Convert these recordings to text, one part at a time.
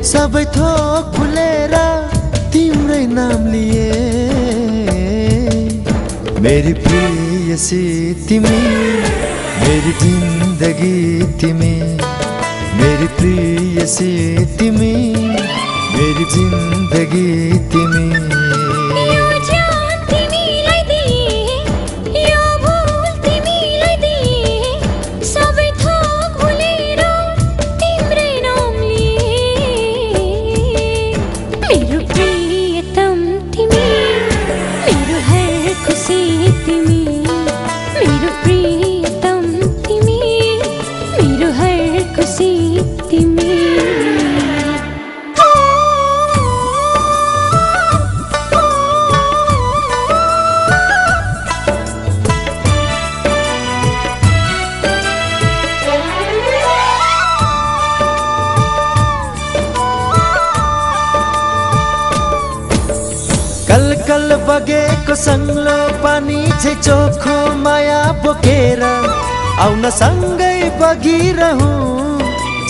सबै थोक भुलेर तिम्रै नाम लिए। मेरी प्रियसी तिमी, मेरी जिन्दगी तिमी, मेरी प्रियसी तिमी, मेरी जिन्दगी तिमी। कल कल बगेको सङ्लो पानी झै चोखो माया बोकेर आउन सँगै बगिरहूँ,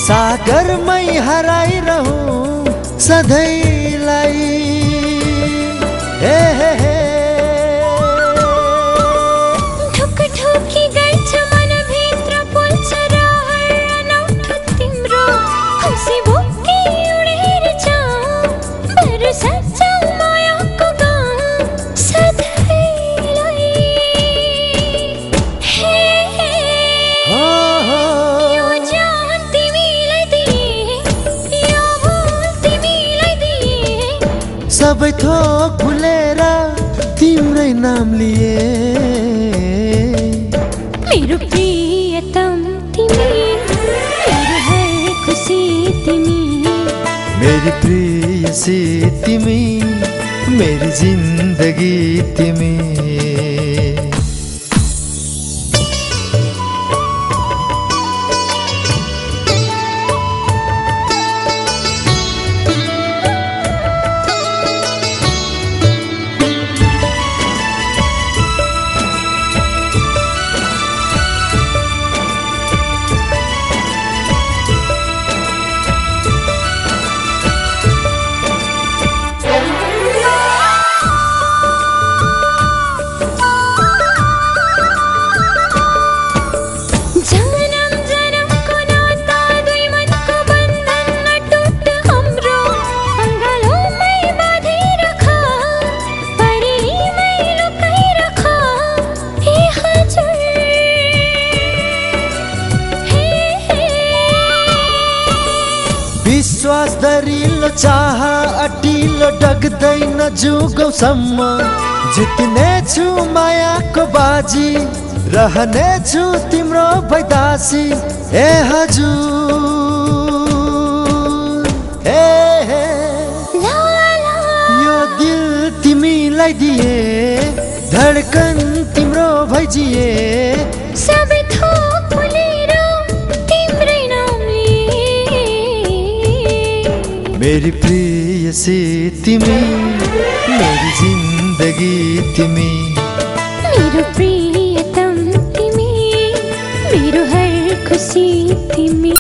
सागरमै हराइरहूँ सधैँलाई। हे हे हे ठुक ठुकी गर्छ मनभित्र पोल्छ रहर अनौठो तिम्रो, खुसी बोकी उडेर जाऊ बरु सच्चा सबै थोक भुलेर तिम्रै नाम लिए। मेरो प्रियतम तिमी, मेरो हर खुसी तिमी, मेरी प्रियसी तिमी, मेरी जिन्दगी तिमी। विश्वास दरिलो चाह अटिलो डग्दैन जुगौसम्म, जित्नेछु मायाको बाजी रहनेछु तिम्रो भैदासी। ए हजुर हे हे यो दिल तिमीलाई दिए, धडकन तिम्रो भइजिए। सबै थोक भुलेर तिम्रै नाम लिए। मेरी प्रियसी तिमी, मेरी जिन्दगी तिमी, मेरो प्रियतम तिमी, मेरो हर खुसी तिमी।